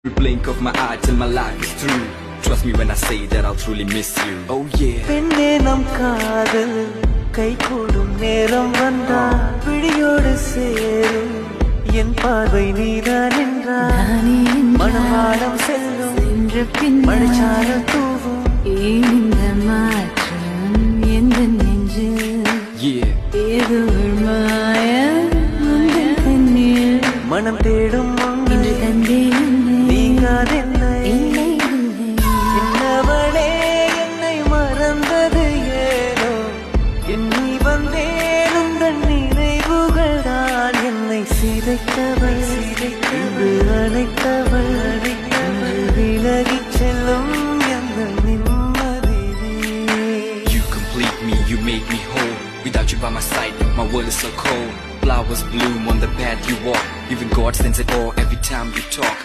Every blink of my eye till my life is through. Trust me when I say that I'll truly miss you. Oh yeah. பெண்ணே நம் காதல் கை கூடும் நேரம் வந்தால் விழியோடு சேரும் என் பார்வை நீதான் என்றால் மனவாளம் செல்லும் மழைச்சாரல் தூவும் இந்த மாற்றம் எந்த நெஞ்சு ஏதோ மாயம் கண்ணில் மனம் தேடும் இன்று தந்தேன் நீங்காதென்னை என்னவளே என்னை மறந்தது ஏனோ எண்ணி வந்தேனும் தன் நினைவுகள் தான் என்னை சிதைத்தவள் இன்று அழைத்தவள் விலகிச் செல்லும் எந்த நிம்மதியே. You complete me, you make me whole. Without you by my side, my world is so cold. Flowers bloom on the path you walk. Even God sends it all every time you talk.